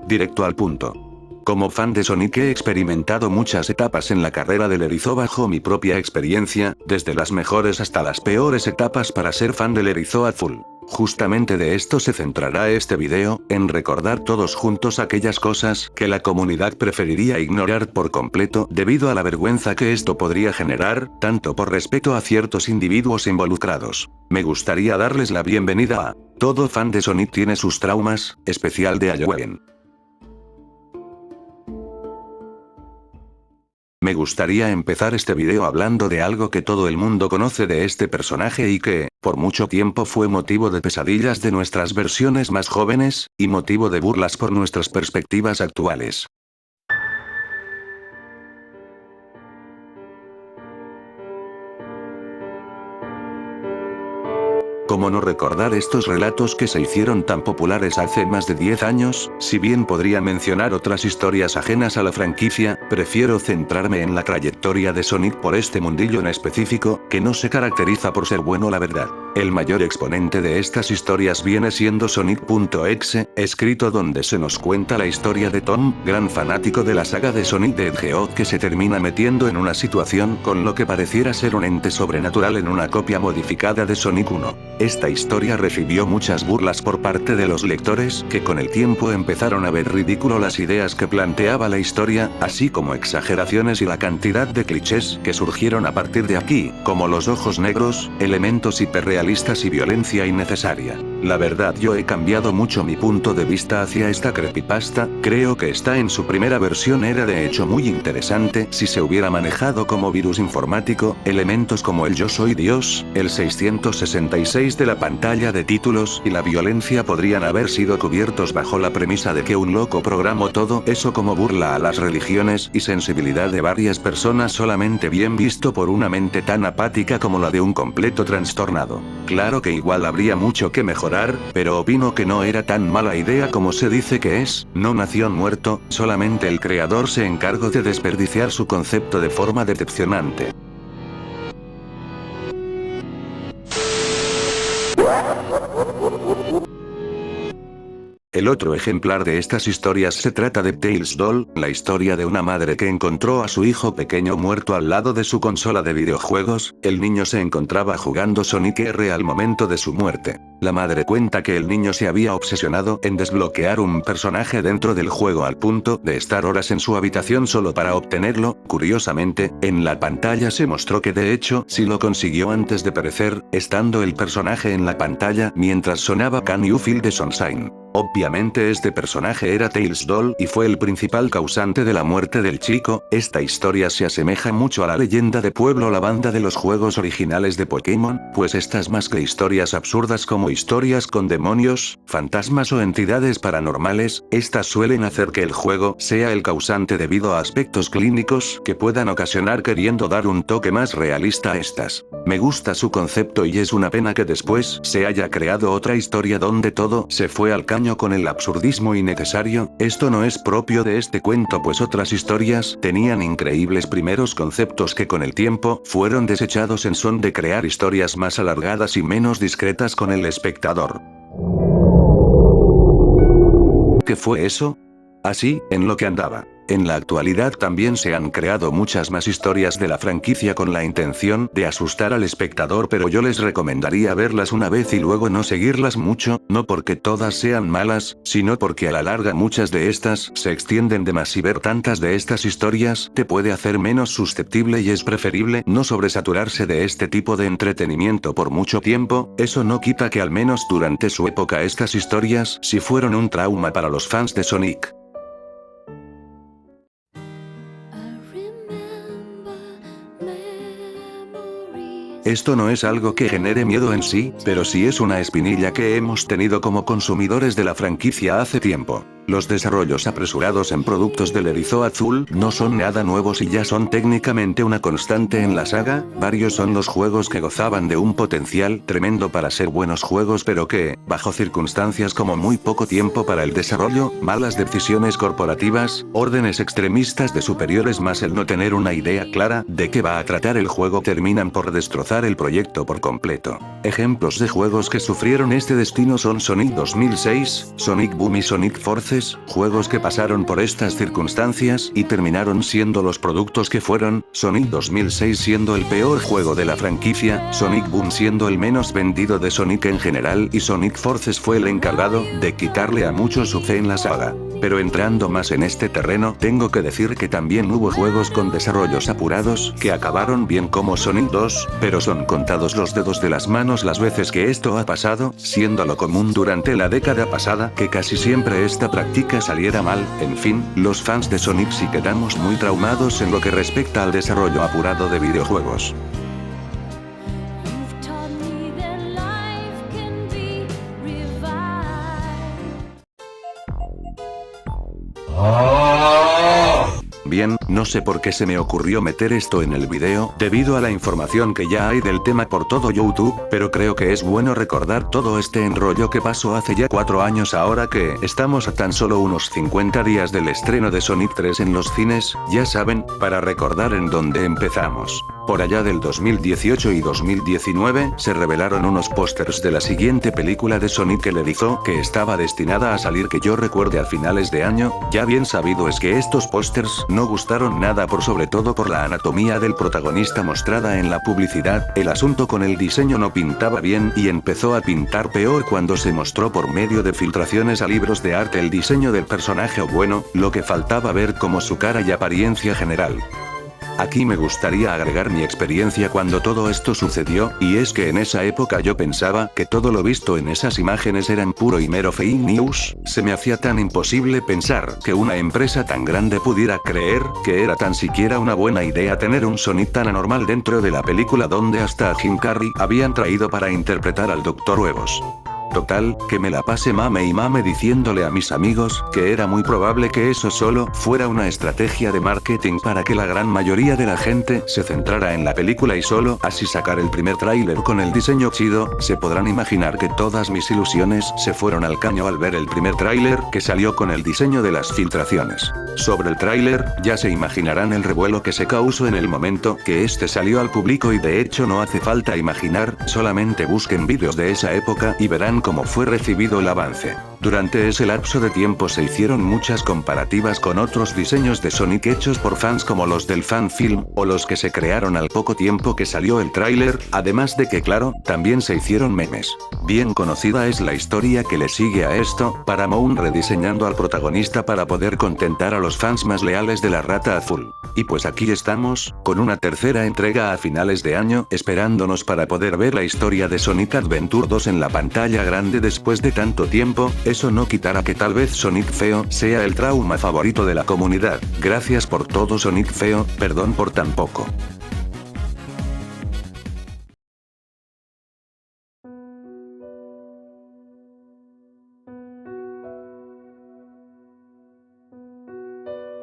Directo al punto. Como fan de Sonic he experimentado muchas etapas en la carrera del erizo bajo mi propia experiencia, desde las mejores hasta las peores etapas para ser fan del erizo azul. Justamente de esto se centrará este video, en recordar todos juntos aquellas cosas que la comunidad preferiría ignorar por completo debido a la vergüenza que esto podría generar, tanto por respeto a ciertos individuos involucrados. Me gustaría darles la bienvenida a todo fan de Sonic tiene sus traumas, especial de Halloween. Me gustaría empezar este video hablando de algo que todo el mundo conoce de este personaje y que, por mucho tiempo fue motivo de pesadillas de nuestras versiones más jóvenes, y motivo de burlas por nuestras perspectivas actuales. ¿Cómo no recordar estos relatos que se hicieron tan populares hace más de 10 años? Si bien podría mencionar otras historias ajenas a la franquicia, prefiero centrarme en la trayectoria de Sonic por este mundillo en específico, que no se caracteriza por ser bueno la verdad. El mayor exponente de estas historias viene siendo Sonic.exe, escrito donde se nos cuenta la historia de Tom, gran fanático de la saga de Sonic the Hedgehog que se termina metiendo en una situación con lo que pareciera ser un ente sobrenatural en una copia modificada de Sonic 1. Esta historia recibió muchas burlas por parte de los lectores que con el tiempo empezaron a ver ridículo las ideas que planteaba la historia, así como exageraciones y la cantidad de clichés que surgieron a partir de aquí, como los ojos negros, elementos hiperrealistas y violencia innecesaria. La verdad yo he cambiado mucho mi punto de vista hacia esta creepypasta, creo que está en su primera versión era de hecho muy interesante si se hubiera manejado como virus informático, elementos como el yo soy Dios, el 666 de la pantalla de títulos y la violencia podrían haber sido cubiertos bajo la premisa de que un loco programó todo eso como burla a las religiones y sensibilidad de varias personas solamente bien visto por una mente tan apática como la de un completo trastornado. Claro que igual habría mucho que mejorar, pero opino que no era tan mala idea como se dice que es, no nació muerto, solamente el creador se encargó de desperdiciar su concepto de forma decepcionante. El otro ejemplar de estas historias se trata de Tails Doll, la historia de una madre que encontró a su hijo pequeño muerto al lado de su consola de videojuegos, el niño se encontraba jugando Sonic R al momento de su muerte. La madre cuenta que el niño se había obsesionado en desbloquear un personaje dentro del juego al punto de estar horas en su habitación solo para obtenerlo. Curiosamente, en la pantalla se mostró que de hecho sí lo consiguió antes de perecer, estando el personaje en la pantalla mientras sonaba Can You Feel the Sunshine. Obviamente este personaje era Tails Doll y fue el principal causante de la muerte del chico. Esta historia se asemeja mucho a la leyenda de Pueblo la banda de los juegos originales de Pokémon, pues estas más que historias absurdas como historias con demonios, fantasmas o entidades paranormales, estas suelen hacer que el juego sea el causante debido a aspectos clínicos que puedan ocasionar queriendo dar un toque más realista a estas. Me gusta su concepto y es una pena que después se haya creado otra historia donde todo se fue al caño con el absurdismo innecesario. Esto no es propio de este cuento pues otras historias tenían increíbles primeros conceptos que con el tiempo fueron desechados en son de crear historias más alargadas y menos discretas con el espectador. ¿Qué fue eso? Así, en lo que andaba. En la actualidad también se han creado muchas más historias de la franquicia con la intención de asustar al espectador, pero yo les recomendaría verlas una vez y luego no seguirlas mucho, no porque todas sean malas, sino porque a la larga muchas de estas se extienden de más y ver tantas de estas historias te puede hacer menos susceptible y es preferible no sobresaturarse de este tipo de entretenimiento por mucho tiempo. Eso no quita que al menos durante su época estas historias sí fueron un trauma para los fans de Sonic. Esto no es algo que genere miedo en sí, pero sí es una espinilla que hemos tenido como consumidores de la franquicia hace tiempo. Los desarrollos apresurados en productos del erizo azul no son nada nuevos y ya son técnicamente una constante en la saga. Varios son los juegos que gozaban de un potencial tremendo para ser buenos juegos pero que, bajo circunstancias como muy poco tiempo para el desarrollo, malas decisiones corporativas, órdenes extremistas de superiores más el no tener una idea clara de qué va a tratar el juego terminan por destrozar el proyecto por completo. Ejemplos de juegos que sufrieron este destino son Sonic 2006, Sonic Boom y Sonic Forces veces, juegos que pasaron por estas circunstancias y terminaron siendo los productos que fueron, Sonic 2006 siendo el peor juego de la franquicia, Sonic Boom siendo el menos vendido de Sonic en general y Sonic Forces fue el encargado de quitarle a muchos su fe en la saga. Pero entrando más en este terreno, tengo que decir que también hubo juegos con desarrollos apurados que acabaron bien como Sonic 2, pero son contados los dedos de las manos las veces que esto ha pasado, siendo lo común durante la década pasada que casi siempre esta práctica saliera mal. En fin, los fans de Sonic sí quedamos muy traumados en lo que respecta al desarrollo apurado de videojuegos. Bien, no sé por qué se me ocurrió meter esto en el video, debido a la información que ya hay del tema por todo YouTube, pero creo que es bueno recordar todo este enrollo que pasó hace ya 4 años ahora que estamos a tan solo unos 50 días del estreno de Sonic 3 en los cines, ya saben, para recordar en dónde empezamos. Por allá del 2018 y 2019, se revelaron unos pósters de la siguiente película de Sonic el Erizo, que estaba destinada a salir que yo recuerde a finales de año. Ya bien sabido es que estos pósters no gustaron nada por sobre todo por la anatomía del protagonista mostrada en la publicidad, el asunto con el diseño no pintaba bien y empezó a pintar peor cuando se mostró por medio de filtraciones a libros de arte el diseño del personaje o bueno, lo que faltaba ver como su cara y apariencia general. Aquí me gustaría agregar mi experiencia cuando todo esto sucedió, y es que en esa época yo pensaba que todo lo visto en esas imágenes eran puro y mero fake news, se me hacía tan imposible pensar que una empresa tan grande pudiera creer que era tan siquiera una buena idea tener un Sonic tan anormal dentro de la película donde hasta a Jim Carrey habían traído para interpretar al Dr. Huevos. Total, que me la pasé mame y mame diciéndole a mis amigos que era muy probable que eso solo fuera una estrategia de marketing para que la gran mayoría de la gente se centrara en la película y solo así sacar el primer tráiler con el diseño chido. Se podrán imaginar que todas mis ilusiones se fueron al caño al ver el primer tráiler que salió con el diseño de las filtraciones. Sobre el tráiler, ya se imaginarán el revuelo que se causó en el momento que este salió al público y de hecho no hace falta imaginar, solamente busquen vídeos de esa época y verán cómo fue recibido el avance. Durante ese lapso de tiempo se hicieron muchas comparativas con otros diseños de Sonic hechos por fans como los del fanfilm, o los que se crearon al poco tiempo que salió el tráiler, además de que claro, también se hicieron memes. Bien conocida es la historia que le sigue a esto, Paramount rediseñando al protagonista para poder contentar a los fans más leales de la Rata Azul. Y pues aquí estamos, con una tercera entrega a finales de año, esperándonos para poder ver la historia de Sonic Adventure 2 en la pantalla grande después de tanto tiempo. Eso no quitará que tal vez Sonic Feo sea el trauma favorito de la comunidad. Gracias por todo Sonic Feo, perdón por tan poco.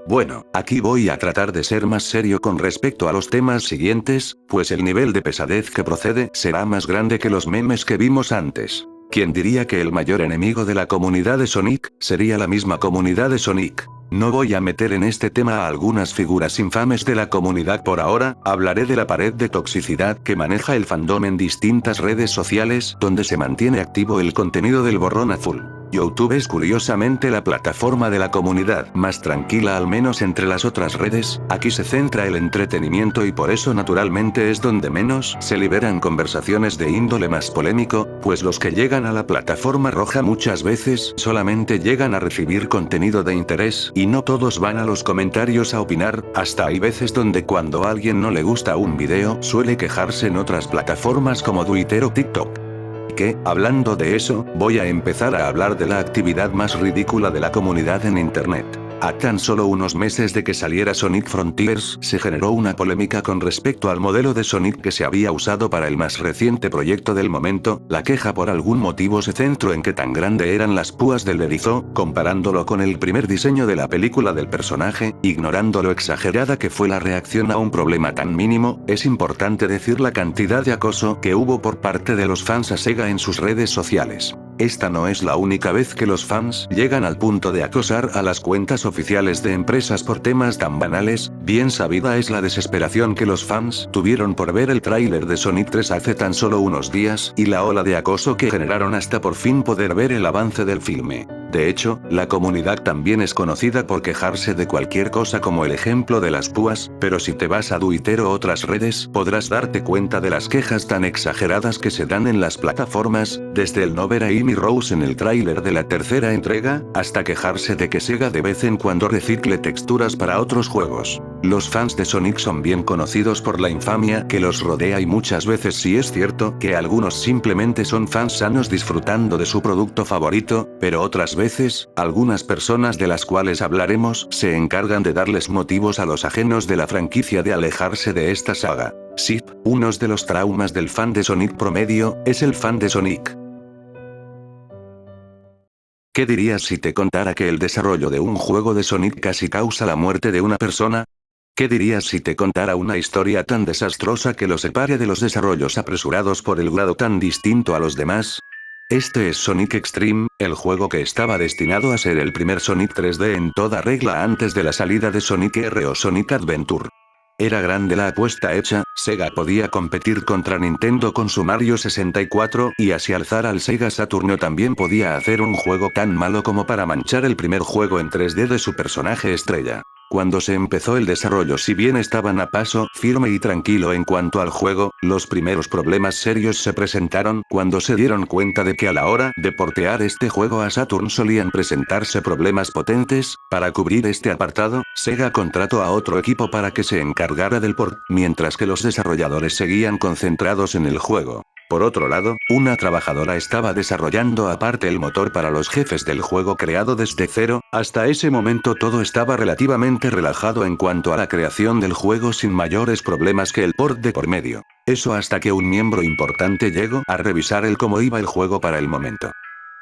Bueno, aquí voy a tratar de ser más serio con respecto a los temas siguientes, pues el nivel de pesadez que procede será más grande que los memes que vimos antes. ¿Quién diría que el mayor enemigo de la comunidad de Sonic sería la misma comunidad de Sonic? No voy a meter en este tema a algunas figuras infames de la comunidad por ahora, hablaré de la pared de toxicidad que maneja el fandom en distintas redes sociales donde se mantiene activo el contenido del borrón azul. YouTube es curiosamente la plataforma de la comunidad más tranquila al menos entre las otras redes, aquí se centra el entretenimiento y por eso naturalmente es donde menos se liberan conversaciones de índole más polémico, pues los que llegan a la plataforma roja muchas veces solamente llegan a recibir contenido de interés y no todos van a los comentarios a opinar, hasta hay veces donde cuando a alguien no le gusta un video suele quejarse en otras plataformas como Twitter o TikTok. Que, hablando de eso, voy a empezar a hablar de la actividad más ridícula de la comunidad en internet. A tan solo unos meses de que saliera Sonic Frontiers, se generó una polémica con respecto al modelo de Sonic que se había usado para el más reciente proyecto del momento. La queja por algún motivo se centró en que tan grande eran las púas del erizo, comparándolo con el primer diseño de la película del personaje, ignorando lo exagerada que fue la reacción a un problema tan mínimo. Es importante decir la cantidad de acoso que hubo por parte de los fans a Sega en sus redes sociales. Esta no es la única vez que los fans llegan al punto de acosar a las cuentas oficiales de empresas por temas tan banales. Bien sabida es la desesperación que los fans tuvieron por ver el tráiler de Sonic 3 hace tan solo unos días y la ola de acoso que generaron hasta por fin poder ver el avance del filme. De hecho, la comunidad también es conocida por quejarse de cualquier cosa como el ejemplo de las púas, pero si te vas a Twitter o otras redes podrás darte cuenta de las quejas tan exageradas que se dan en las plataformas, desde el no ver a Amy Rose en el tráiler de la tercera entrega, hasta quejarse de que Sega de vez en cuando recicle texturas para otros juegos. Los fans de Sonic son bien conocidos por la infamia que los rodea y muchas veces sí es cierto que algunos simplemente son fans sanos disfrutando de su producto favorito, pero otras veces, algunas personas de las cuales hablaremos se encargan de darles motivos a los ajenos de la franquicia de alejarse de esta saga. Sí, uno de los traumas del fan de Sonic promedio, es el fan de Sonic. ¿Qué dirías si te contara que el desarrollo de un juego de Sonic casi causa la muerte de una persona? ¿Qué dirías si te contara una historia tan desastrosa que lo separe de los desarrollos apresurados por el grado tan distinto a los demás? Este es Sonic Extreme, el juego que estaba destinado a ser el primer Sonic 3D en toda regla antes de la salida de Sonic R o Sonic Adventure. Era grande la apuesta hecha, Sega podía competir contra Nintendo con su Mario 64 y así alzar al Sega Saturno también podía hacer un juego tan malo como para manchar el primer juego en 3D de su personaje estrella. Cuando se empezó el desarrollo, si bien estaban a paso firme y tranquilo en cuanto al juego, los primeros problemas serios se presentaron cuando se dieron cuenta de que a la hora de portear este juego a Saturn solían presentarse problemas potentes. Para cubrir este apartado, Sega contrató a otro equipo para que se encargara del port, mientras que los desarrolladores seguían concentrados en el juego. Por otro lado, una trabajadora estaba desarrollando aparte el motor para los jefes del juego creado desde cero. Hasta ese momento todo estaba relativamente relajado en cuanto a la creación del juego sin mayores problemas que el port de por medio. Eso hasta que un miembro importante llegó a revisar el cómo iba el juego para el momento.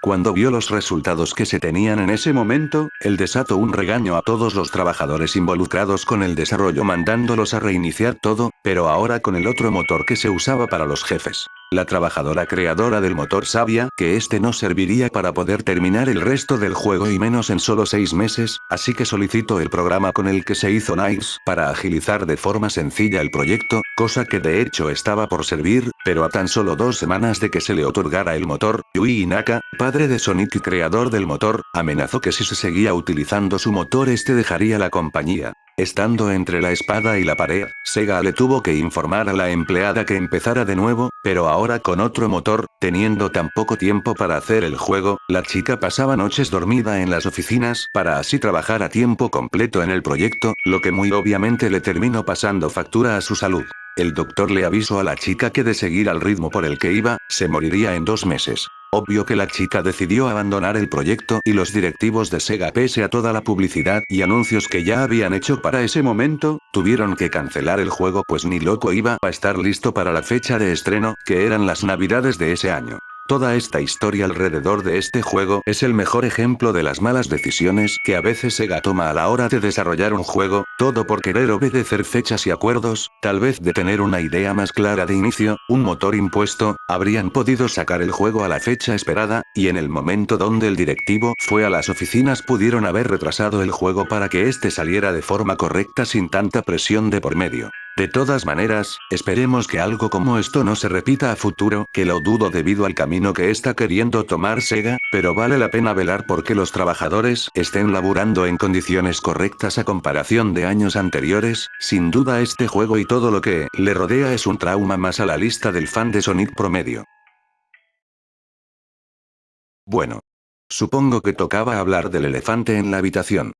Cuando vio los resultados que se tenían en ese momento, él desató un regaño a todos los trabajadores involucrados con el desarrollo mandándolos a reiniciar todo, pero ahora con el otro motor que se usaba para los jefes. La trabajadora creadora del motor sabía que este no serviría para poder terminar el resto del juego y menos en solo 6 meses, así que solicitó el programa con el que se hizo Nice para agilizar de forma sencilla el proyecto, cosa que de hecho estaba por servir, pero a tan solo 2 semanas de que se le otorgara el motor, Yuji Naka, padre de Sonic y creador del motor, amenazó que si se seguía utilizando su motor este dejaría la compañía. Estando entre la espada y la pared, Sega le tuvo que informar a la empleada que empezara de nuevo, pero ahora con otro motor, teniendo tan poco tiempo para hacer el juego, la chica pasaba noches dormida en las oficinas para así trabajar a tiempo completo en el proyecto, lo que muy obviamente le terminó pasando factura a su salud. El doctor le avisó a la chica que de seguir al ritmo por el que iba, se moriría en 2 meses. Obvio que la chica decidió abandonar el proyecto y los directivos de Sega, pese a toda la publicidad y anuncios que ya habían hecho para ese momento, tuvieron que cancelar el juego pues ni loco iba a estar listo para la fecha de estreno, que eran las navidades de ese año. Toda esta historia alrededor de este juego es el mejor ejemplo de las malas decisiones que a veces Sega toma a la hora de desarrollar un juego, todo por querer obedecer fechas y acuerdos. Tal vez de tener una idea más clara de inicio, un motor impuesto, habrían podido sacar el juego a la fecha esperada, y en el momento donde el directivo fue a las oficinas pudieron haber retrasado el juego para que este saliera de forma correcta sin tanta presión de por medio. De todas maneras, esperemos que algo como esto no se repita a futuro, que lo dudo debido al camino que está queriendo tomar Sega, pero vale la pena velar porque los trabajadores estén laburando en condiciones correctas a comparación de años anteriores. Sin duda este juego y todo lo que le rodea es un trauma más a la lista del fan de Sonic promedio. Bueno. Supongo que tocaba hablar del elefante en la habitación.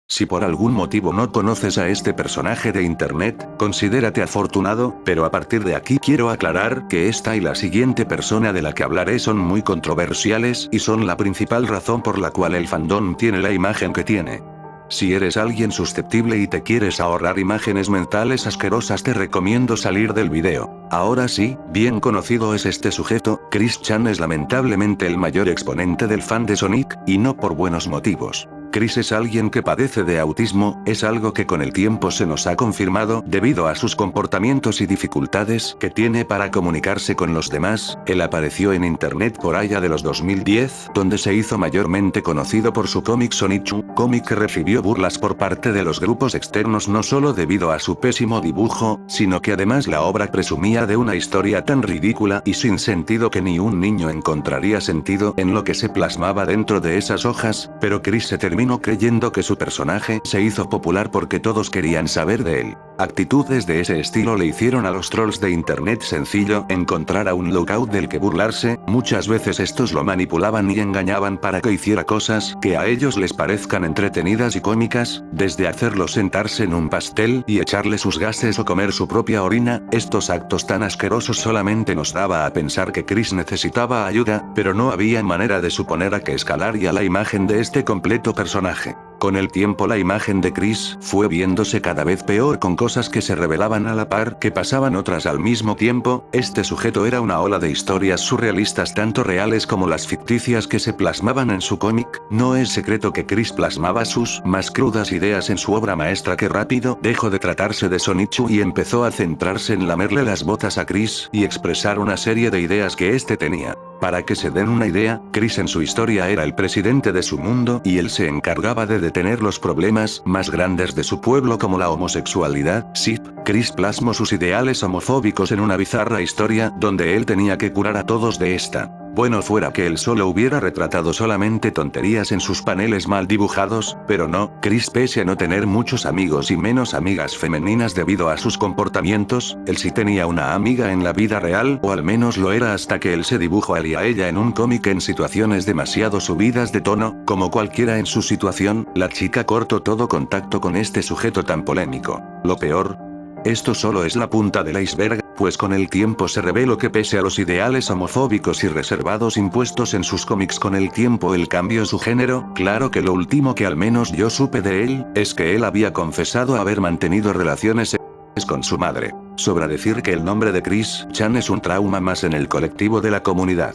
Si por algún motivo no conoces a este personaje de internet, considérate afortunado, pero a partir de aquí quiero aclarar que esta y la siguiente persona de la que hablaré son muy controversiales y son la principal razón por la cual el fandom tiene la imagen que tiene. Si eres alguien susceptible y te quieres ahorrar imágenes mentales asquerosas, te recomiendo salir del video. Ahora sí, bien conocido es este sujeto. Chris Chan es lamentablemente el mayor exponente del fan de Sonic, y no por buenos motivos. Chris es alguien que padece de autismo, es algo que con el tiempo se nos ha confirmado debido a sus comportamientos y dificultades que tiene para comunicarse con los demás. Él apareció en internet por allá de los 2010, donde se hizo mayormente conocido por su cómic Sonichu, cómic que recibió burlas por parte de los grupos externos no solo debido a su pésimo dibujo, sino que además la obra presumía de una historia tan ridícula y sin sentido que ni un niño encontraría sentido en lo que se plasmaba dentro de esas hojas, pero Chris se terminó creyendo que su personaje se hizo popular porque todos querían saber de él. Actitudes de ese estilo le hicieron a los trolls de internet sencillo encontrar a un lookout del que burlarse, muchas veces estos lo manipulaban y engañaban para que hiciera cosas que a ellos les parezcan entretenidas y cómicas, desde hacerlo sentarse en un pastel y echarle sus gases o comer su propia orina. Estos actos tan asquerosos solamente nos daba a pensar que Chris necesitaba ayuda, pero no había manera de suponer a qué escalaría la imagen de este completo personaje. Con el tiempo la imagen de Chris fue viéndose cada vez peor con cosas que se revelaban a la par que pasaban otras al mismo tiempo. Este sujeto era una ola de historias surrealistas tanto reales como las ficticias que se plasmaban en su cómic. No es secreto que Chris plasmaba sus más crudas ideas en su obra maestra que rápido dejó de tratarse de Sonichu y empezó a centrarse en lamerle las botas a Chris y expresar una serie de ideas que este tenía. Para que se den una idea, Chris en su historia era el presidente de su mundo y él se encargaba de detener los problemas más grandes de su pueblo como la homosexualidad. Sí, Chris plasmó sus ideales homofóbicos en una bizarra historia donde él tenía que curar a todos de esta. Bueno, fuera que él solo hubiera retratado solamente tonterías en sus paneles mal dibujados, pero no, Chris pese a no tener muchos amigos y menos amigas femeninas debido a sus comportamientos, él sí tenía una amiga en la vida real, o al menos lo era hasta que él se dibujó a él y a ella en un cómic en situaciones demasiado subidas de tono, como cualquiera en su situación. La chica cortó todo contacto con este sujeto tan polémico. Lo peor, esto solo es la punta del iceberg, pues con el tiempo se reveló que pese a los ideales homofóbicos y reservados impuestos en sus cómics con el tiempo él cambió su género. Claro que lo último que al menos yo supe de él, es que él había confesado haber mantenido relaciones sexuales con su madre. Sobra decir que el nombre de Chris Chan es un trauma más en el colectivo de la comunidad.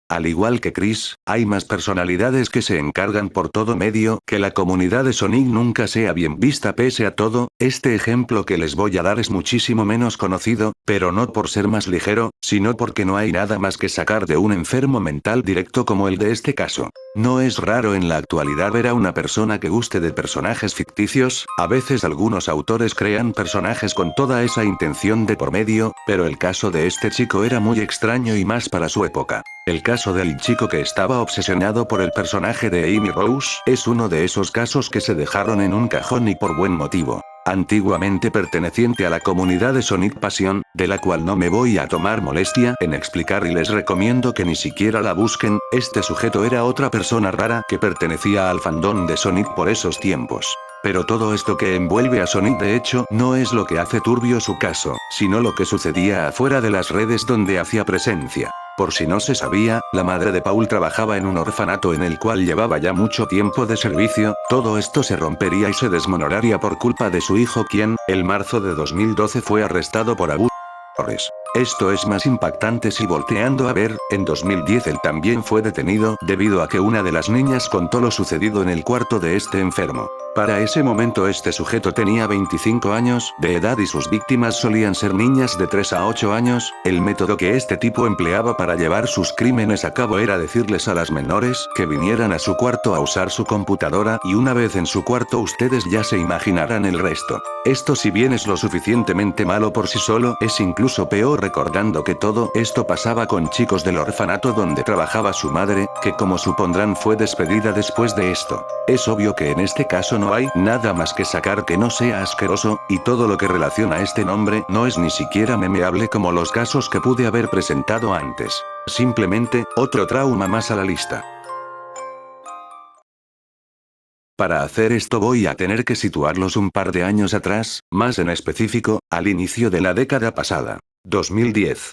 Al igual que Chris, hay más personalidades que se encargan por todo medio que la comunidad de Sonic nunca sea bien vista pese a todo. Este ejemplo que les voy a dar es muchísimo menos conocido, pero no por ser más ligero, sino porque no hay nada más que sacar de un enfermo mental directo como el de este caso. No es raro en la actualidad ver a una persona que guste de personajes ficticios, a veces algunos autores crean personajes con toda esa intención de por medio, pero el caso de este chico era muy extraño y más para su época. El caso del chico que estaba obsesionado por el personaje de Amy Rose es uno de esos casos que se dejaron en un cajón y por buen motivo. Antiguamente perteneciente a la comunidad de Sonic Passion, de la cual no me voy a tomar molestia en explicar y les recomiendo que ni siquiera la busquen. Este sujeto era otra persona rara que pertenecía al fandom de Sonic por esos tiempos. Pero todo esto que envuelve a Sonic de hecho no es lo que hace turbio su caso, sino lo que sucedía afuera de las redes donde hacía presencia. Por si no se sabía, la madre de Paul trabajaba en un orfanato en el cual llevaba ya mucho tiempo de servicio. Todo esto se rompería y se desmoronaría por culpa de su hijo quien, en marzo de 2012 fue arrestado por abuso. Esto es más impactante si volteando a ver, en 2010 él también fue detenido debido a que una de las niñas contó lo sucedido en el cuarto de este enfermo. Para ese momento este sujeto tenía 25 años de edad y sus víctimas solían ser niñas de 3 a 8 años, el método que este tipo empleaba para llevar sus crímenes a cabo era decirles a las menores que vinieran a su cuarto a usar su computadora y una vez en su cuarto ustedes ya se imaginarán el resto. Esto si bien es lo suficientemente malo por sí solo, es incluso peor recordando que todo esto pasaba con chicos del orfanato donde trabajaba su madre, que como supondrán fue despedida después de esto. Es obvio que en este caso no hay nada más que sacar que no sea asqueroso, y todo lo que relaciona a este nombre no es ni siquiera memeable como los casos que pude haber presentado antes. Simplemente, otro trauma más a la lista. Para hacer esto voy a tener que situarlos un par de años atrás, más en específico, al inicio de la década pasada. 2010.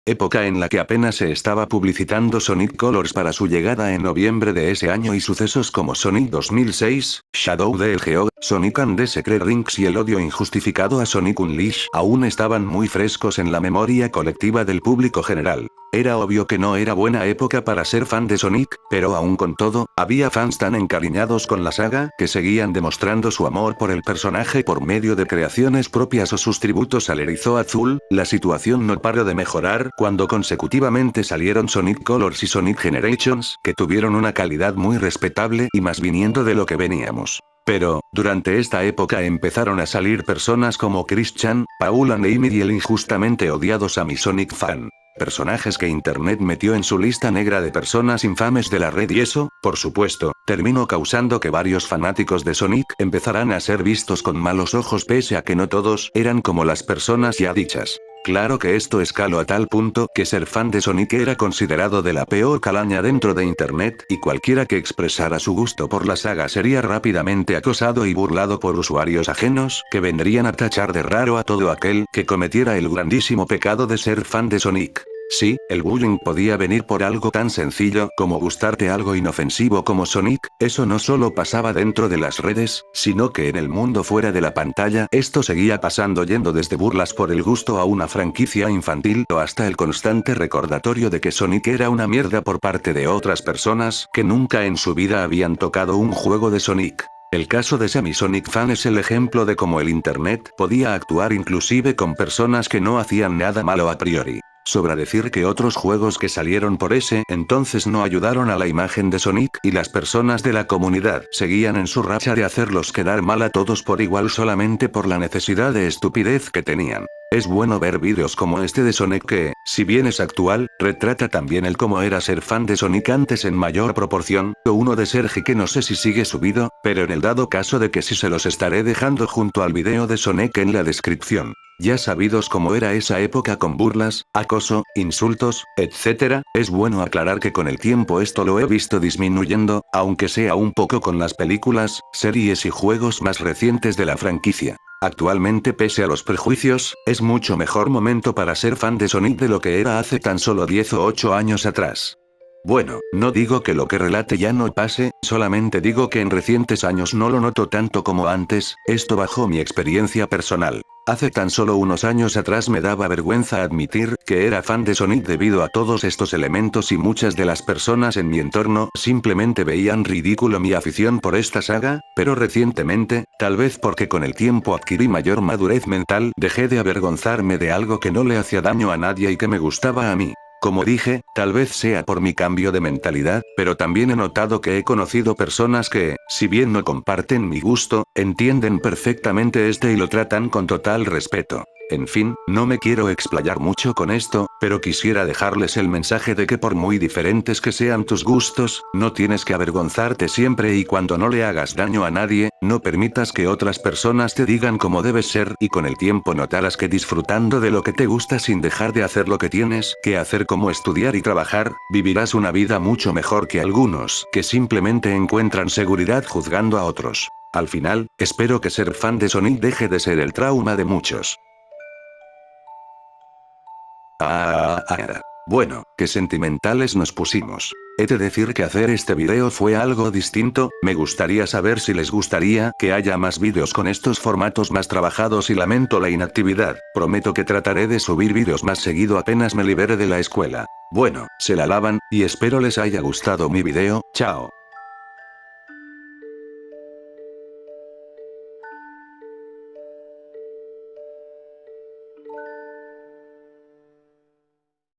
Época en la que apenas se estaba publicitando Sonic Colors para su llegada en noviembre de ese año y sucesos como Sonic 2006, Shadow the Hedgehog, Sonic and the Secret Rings y el odio injustificado a Sonic Unleashed aún estaban muy frescos en la memoria colectiva del público general. Era obvio que no era buena época para ser fan de Sonic, pero aún con todo, había fans tan encariñados con la saga que seguían demostrando su amor por el personaje por medio de creaciones propias o sus tributos al erizo azul. La situación no paró de mejorar cuando consecutivamente salieron Sonic Colors y Sonic Generations, que tuvieron una calidad muy respetable y más viniendo de lo que veníamos. Pero, durante esta época empezaron a salir personas como Chris-chan, Paula Neymar y el injustamente odiado Sammy Sonic Fan. Personajes que internet metió en su lista negra de personas infames de la red y eso, por supuesto, terminó causando que varios fanáticos de Sonic empezaran a ser vistos con malos ojos pese a que no todos eran como las personas ya dichas. Claro que esto escaló a tal punto que ser fan de Sonic era considerado de la peor calaña dentro de internet y cualquiera que expresara su gusto por la saga sería rápidamente acosado y burlado por usuarios ajenos que vendrían a tachar de raro a todo aquel que cometiera el grandísimo pecado de ser fan de Sonic. Sí, el bullying podía venir por algo tan sencillo como gustarte algo inofensivo como Sonic. Eso no solo pasaba dentro de las redes, sino que en el mundo fuera de la pantalla esto seguía pasando yendo desde burlas por el gusto a una franquicia infantil o hasta el constante recordatorio de que Sonic era una mierda por parte de otras personas que nunca en su vida habían tocado un juego de Sonic. El caso de Sammy Sonic Fan es el ejemplo de cómo el internet podía actuar inclusive con personas que no hacían nada malo a priori. Sobra decir que otros juegos que salieron por ese entonces no ayudaron a la imagen de Sonic y las personas de la comunidad seguían en su racha de hacerlos quedar mal a todos por igual solamente por la necesidad de estupidez que tenían. Es bueno ver vídeos como este de Sonic que, si bien es actual, retrata también el cómo era ser fan de Sonic antes en mayor proporción, o uno de Sergi que no sé si sigue subido, pero en el dado caso de que sí se los estaré dejando junto al video de Sonic en la descripción. Ya sabidos cómo era esa época con burlas, acoso, insultos, etc., es bueno aclarar que con el tiempo esto lo he visto disminuyendo, aunque sea un poco con las películas, series y juegos más recientes de la franquicia. Actualmente pese a los prejuicios, es mucho mejor momento para ser fan de Sonic de lo que era hace tan solo 10 o 8 años atrás. Bueno, no digo que lo que relate ya no pase, solamente digo que en recientes años no lo noto tanto como antes, esto bajo mi experiencia personal. Hace tan solo unos años atrás me daba vergüenza admitir que era fan de Sonic debido a todos estos elementos y muchas de las personas en mi entorno simplemente veían ridículo mi afición por esta saga, pero recientemente, tal vez porque con el tiempo adquirí mayor madurez mental, dejé de avergonzarme de algo que no le hacía daño a nadie y que me gustaba a mí. Como dije, tal vez sea por mi cambio de mentalidad, pero también he notado que he conocido personas que, si bien no comparten mi gusto, entienden perfectamente este y lo tratan con total respeto. En fin, no me quiero explayar mucho con esto, pero quisiera dejarles el mensaje de que por muy diferentes que sean tus gustos, no tienes que avergonzarte siempre y cuando no le hagas daño a nadie, no permitas que otras personas te digan cómo debes ser y con el tiempo notarás que disfrutando de lo que te gusta sin dejar de hacer lo que tienes que hacer como estudiar y trabajar, vivirás una vida mucho mejor que algunos que simplemente encuentran seguridad juzgando a otros. Al final, espero que ser fan de Sonic deje de ser el trauma de muchos. Bueno, qué sentimentales nos pusimos. He de decir que hacer este video fue algo distinto, me gustaría saber si les gustaría que haya más vídeos con estos formatos más trabajados y lamento la inactividad, prometo que trataré de subir vídeos más seguido apenas me libere de la escuela. Bueno, se la lavan, y espero les haya gustado mi video, chao.